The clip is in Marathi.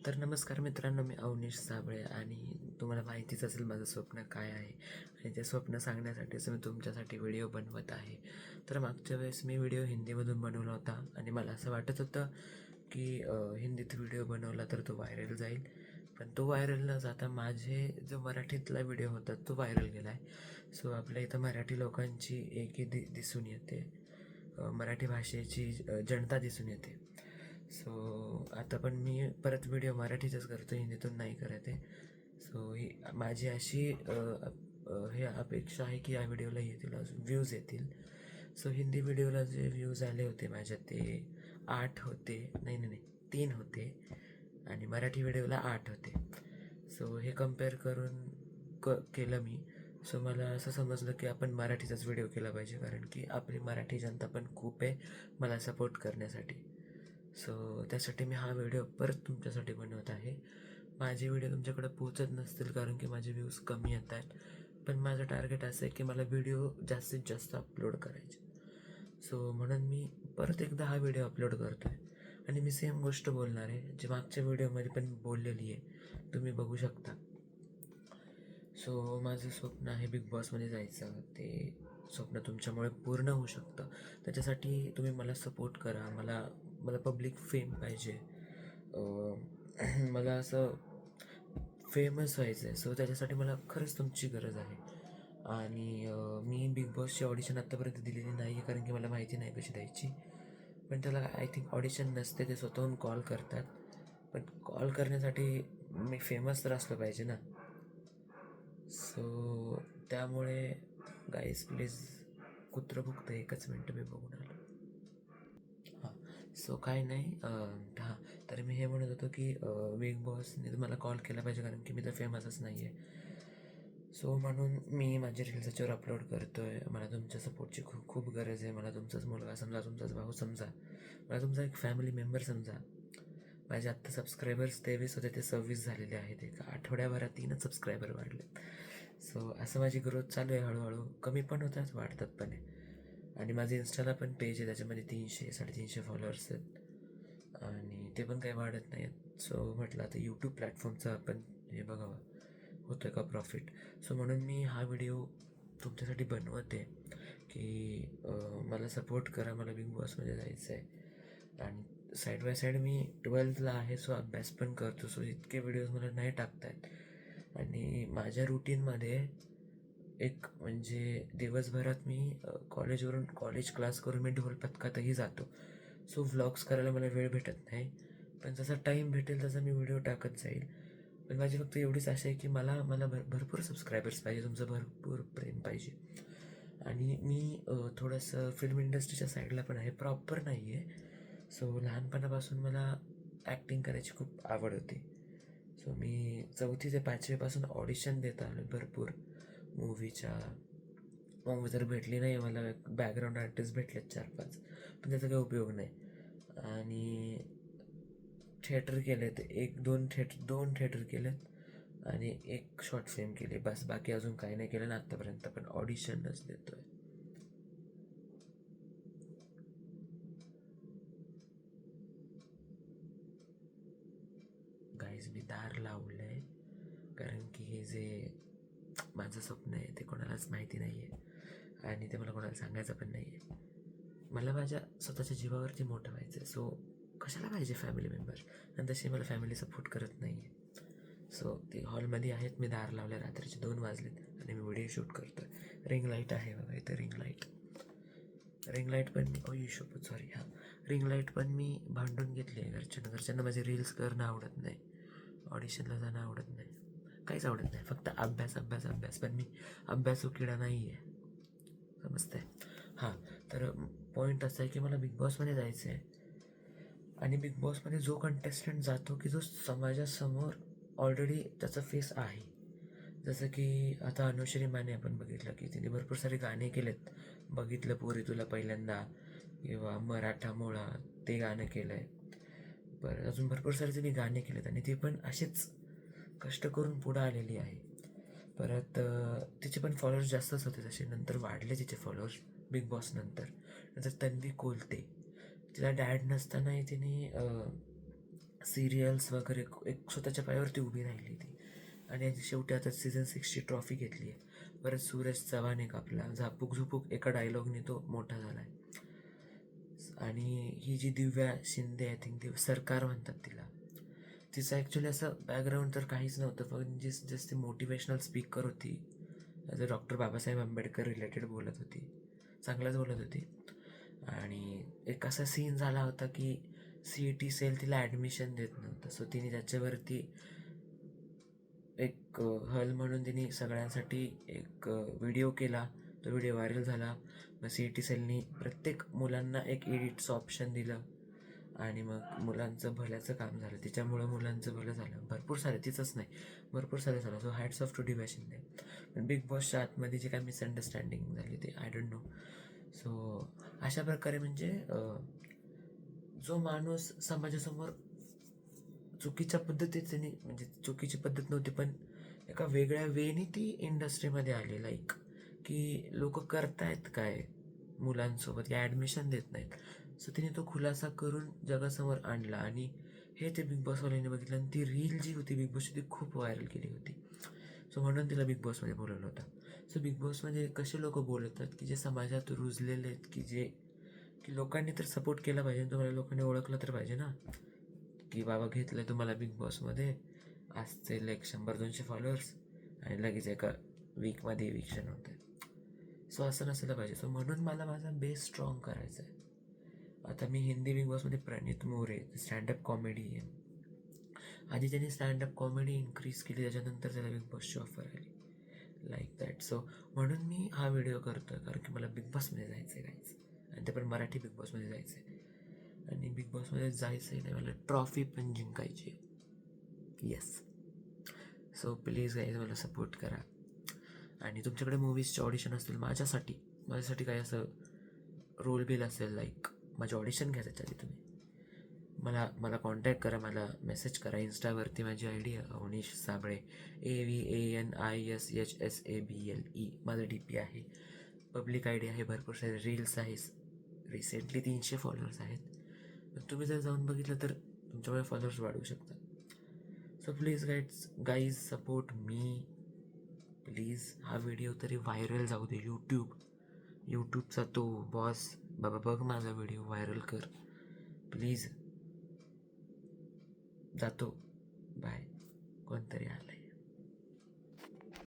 तर नमस्कार मित्रांनो, मी अवनीश साबळे आणि तुम्हाला माहितीच असेल माझं स्वप्न काय आहे आणि ते स्वप्न सांगण्यासाठीच मी तुमच्यासाठी व्हिडिओ बनवत आहे. तर मागच्या वेळेस मी व्हिडिओ हिंदीमधून बनवला होता आणि मला असं वाटत होतं की हिंदीत व्हिडिओ बनवला तर तो व्हायरल जाईल. पण तो व्हायरल न जाता माझे जो मराठीतला व्हिडिओ होता तो व्हायरल गेला आहे. सो आपल्या इथं मराठी लोकांची एकी दिसून येते, मराठी भाषेची जनता दिसून येते. सो आता पण मी परत व्हिडिओ मराठीतच करतो, हिंदीतून नाही करत आहे. सो ही माझी अशी हे अपेक्षा आहे की या व्हिडिओला येतील अजून व्ह्यूज येतील. सो हिंदी व्हिडिओला जे व्ह्यूज आले होते माझ्या ते 8 होते, नाही नाही नाही 3 होते आणि मराठी व्हिडिओला 8 होते. सो हे कम्पेअर करून केलं मी. सो मला असं समजलं की आपण मराठीचाच व्हिडिओ केला पाहिजे, कारण की आपली मराठी जनता पण खूप आहे मला सपोर्ट करण्यासाठी. सो त्यासाठी मी हा व्हिडिओ परत तुमच्यासाठी बनवत आहे. माझे व्हिडिओ तुमच्याकडे पोचत नसतील कारण की माझे व्ह्यूज कमी येत आहेत, पण माझं टार्गेट असं आहे की मला व्हिडिओ जास्तीत जास्त अपलोड करायचे. सो म्हणून मी परत एकदा हा व्हिडिओ अपलोड करतो आहे आणि मी सेम गोष्ट बोलणार आहे जी मागच्या व्हिडिओमध्ये पण बोललेली आहे, तुम्ही बघू शकता. सो माझं स्वप्न आहे बिग बॉसमध्ये जायचं. ते स्वप्न तुमच्यामुळे पूर्ण होऊ शकतं. त्याच्यासाठी तुम्ही मला सपोर्ट करा. मला मला पब्लिक फेम पाहिजे. मला असं फेमस व्हायचं आहे. सो त्याच्यासाठी मला खरंच तुमची गरज आहे. आणि मी बिग बॉसची ऑडिशन आत्तापर्यंत दिलेली नाही आहे, कारण की मला माहिती नाही कशी द्यायची. पण त्याला आय थिंक ऑडिशन नसते, ते स्वतःहून कॉल करतात. पण कॉल करण्यासाठी मी फेमस तर असलं पाहिजे ना. सो त्यामुळे गाईज प्लीज, कुत्रं भुकतं, एकच मिनटं मी बघून आलो. हां. सो काय नाही, हां, तर मी हे म्हणत होतो की बिग बॉसने मला कॉल केला पाहिजे, कारण की मी तर फेमसच नाही आहे. सो म्हणून मी माझे रील्स त्याच्यावर अपलोड करतो आहे. मला तुमच्या सपोर्टची खूप खूप गरज आहे. मला तुमचाच मुलगा समजा, तुमचाच भाऊ समजा, मला तुमचा एक फॅमिली मेंबर समजा. माझे आत्ता सबस्क्रायबर्स 23 होते, ते 26 झालेले आहेत. एका आठवड्याभरात 3च सबस्क्रायबर वाढले. सो असं माझी ग्रोथ चालू आहे हळूहळू. कमी पण होतात, वाढतात पण आहे. आणि माझं इंस्टाला पण पेज आहे, त्याच्यामध्ये 300-350 फॉलोअर्स आहेत आणि ते पण काही वाढत नाही आहेत. सो म्हटलं आता यूट्यूब प्लॅटफॉर्मचं आपण हे बघावं, होतं का प्रॉफिट. सो म्हणून मी हा व्हिडिओ तुमच्यासाठी बनवते की मला सपोर्ट करा, मला बिग बॉसमध्ये जायचं आहे. आणि साईड बाय साईड मी 12thला आहे, सो अभ्यास पण करतो. सो इतके व्हिडिओज मला नाही टाकता येत. आणि माझ्या रुटीनमध्ये एक म्हणजे दिवसभरात मी कॉलेज क्लास करून मी ढोल पथकातही जातो. सो व्लॉग्स करायला मला वेळ भेटत नाही, पण जसा टाईम भेटेल तसा मी व्हिडिओ टाकत जाईल. पण माझी फक्त एवढीच आशा आहे की मला मला भरपूर सबस्क्रायबर्स पाहिजे, तुमचं भरपूर प्रेम पाहिजे. आणि मी थोडंसं फिल्म इंडस्ट्रीच्या साईडला पण आहे, प्रॉपर नाही आहे. सो लहानपणापासून मला ॲक्टिंग करायची खूप आवड होती. सो मी 4थी ते 5वीपासून ऑडिशन देत आलो भरपूर मूव्हीच्या. मग जर भेटली नाही मला, बॅकग्राऊंड आर्टिस्ट भेटलेत 4-5, पण त्याचा काही उपयोग नाही. आणि थिएटर केलेत, 2 थिएटर केलेत आणि 1 शॉर्ट फिल्म केली, बस. बाकी अजून काही नाही केलं ना आत्तापर्यंत, पण ऑडिशनच देतो आहे. गाईज मी दार लावलं आहे, कारण की हे जे माझं स्वप्न आहे ते कोणालाच माहिती नाही आहे आणि ते मला कोणाला सांगायचं पण नाही आहे. मला माझ्या स्वतःच्या जीवावरती मोठं व्हायचं आहे. सो कशाला पाहिजे फॅमिली मेंबर, आणि तशी मला फॅमिली सपोर्ट करत नाही आहे. सो ती हॉलमध्ये आहेत, मी दार लावल्या, रात्रीचे 2 वाजलेत आणि मी व्हिडिओ शूट करतो आहे. रिंग लाईट आहे बघा इथं, रिंग लाईट पण मी रिंग लाईट पण मी भांडून घेतली आहे घरच्यांना माझे रील्स करणं आवडत नाही, ऑडिशनला जाणं आवडत नाही, काहीच आवडत नाही, फक्त अभ्यास अभ्यास अभ्यास. पण मी अभ्यासू किडा नाही आहे, समजतंय. हां, तर पॉईंट असा आहे की मला बिग बॉसमध्ये जायचं आहे. आणि बिग बॉसमध्ये जो कंटेस्टंट जातो की जो समाजासमोर ऑलरेडी त्याचा फेस आहे, जसं की आता अनुश्री माने आपण बघितलं की तिने भरपूर सारे गाणे केलेत. बघितलं पोरी तुला पहिल्यांदा, किंवा मराठा मोळा, ते गाणं केलं आहे. बरं, अजून भरपूर सारे तिने गाणे केलेत आणि ती पण असेच कष्ट करून पुढं आलेली आहे. परत तिचे पण फॉलोअर्स जास्तच होते तसे, नंतर वाढले तिचे फॉलोअर्स बिग बॉस नंतर. तन्वी कोलते, तिला डॅड नसतानाही तिने सिरियल्स वगैरे एक स्वतःच्या पायावरती उभी राहिली ती. आणि शेवटी आता सीझन 6ची ट्रॉफी घेतली आहे. परत सूरज चव्हाण एक आपला झापूक झुपूक एका डायलॉगने तो मोठा झाला आहे. आणि ही जी दिव्या शिंदे आय थिंक सरकार म्हणतात तिला, तिचं ॲक्च्युली असं बॅकग्राऊंड तर काहीच नव्हतं, पण जस्ट ती मोटिवेशनल स्पीकर होती. As a doctor Babasaheb Ambedkar related बोलत होती, चांगलंच बोलत होती. आणि एक असा सीन झाला होता की CET सेल तिला ॲडमिशन देत नव्हतं, सो तिने त्याच्यावरती एक हल म्हणून तिने सगळ्यांसाठी एक व्हिडिओ केला. तो व्हिडिओ व्हायरल झाला. मग CET सेलनी प्रत्येक मुलांना एक एडिटचं ऑप्शन दिलं आणि मग मुलांचं भल्याचं काम झालं. तिच्यामुळं मुलांचं भलं झालं. भरपूर सारे, तिचंच नाही, भरपूर सारे झालं. सो हॅट्स ऑफ टू दिव्या शिंदे. पण बिग बॉसच्या आतमध्ये जे काय मिसअंडरस्टँडिंग झाली ते आय डोंट नो. सो अशा प्रकारे म्हणजे जो माणूस समाजासमोर चुकीच्या पद्धतीने, म्हणजे चुकीची पद्धत नव्हती पण एका वेगळ्या वेनी ती इंडस्ट्रीमध्ये आली, लाईक की लोक करतायत काय मुलांसोबत, या ॲडमिशन देत नाहीत. सो तिने तो खुलासा करून जगासमोर आणला आणि हे ते बिग बॉसवाल्याने बघितलं आणि ती रील जी होती बिग बॉसची ती खूप व्हायरल केली होती. सो म्हणून तिला बिग बॉसमध्ये बोलवलं होतं. सो बिग बॉसमध्ये कसे लोक बोलतात की जे समाजात रुजलेले आहेत, की लोकांनी तर सपोर्ट केला पाहिजे, तुम्हाला लोकांनी ओळखलं तर पाहिजे ना की बाबा घेतलं तुम्हाला बिग बॉसमध्ये, असते लाईक 100-200 फॉलोअर्स आणि लगेच एका वीकमध्ये इविक्शन होतं. सो असं नसायला पाहिजे. सो म्हणून मला माझा बेस स्ट्रॉंग करायचा आहे. आता मी हिंदी बिग बॉसमध्ये प्रणित मोरे स्टँडअप कॉमेडी आहे. आधी त्यांनी स्टँडअप कॉमेडी इन्क्रीज केली, त्याच्यानंतर त्याला बिग बॉसची ऑफर आली, लाईक दॅट. सो म्हणून मी हा व्हिडिओ करतो आहे, कारण की मला बिग बॉसमध्ये जायचं आहे गाईज, आणि ते पण मराठी बिग बॉसमध्ये जायचं आहे. आणि बिग बॉसमध्ये जायचं आहे नाही, मला ट्रॉफी पण जिंकायची. येस. सो प्लीज गाईज मला सपोर्ट करा. आणि तुमच्याकडे मूवीजचे ऑडिशन असतील माझ्यासाठी काही असं रोल बिल असेल, लाईक माझे ऑडिशन घ्या, त्याच्या आधी तुम्ही मला कॉन्टॅक्ट करा, मला मेसेज करा. इंस्टावरती माझी ID आहे अवनीश साबळे, AVANISHSABLE माझं DP आहे. पब्लिक ID आहे, भरपूर सारे रील्स आहे, रिसेंटली 300 फॉलोअर्स आहेत. पण तुम्ही जर जाऊन बघितलं तर तुमच्यामुळे फॉलोअर्स वाढवू शकता. So please guys support me please. हा व्हिडिओ तरी व्हायरल जाऊ दे. यूट्यूबचा तो बॉस बाबा बघ माझा व्हिडिओ, व्हायरल कर प्लीज. जातो, बाय. कोणतरी आलंय.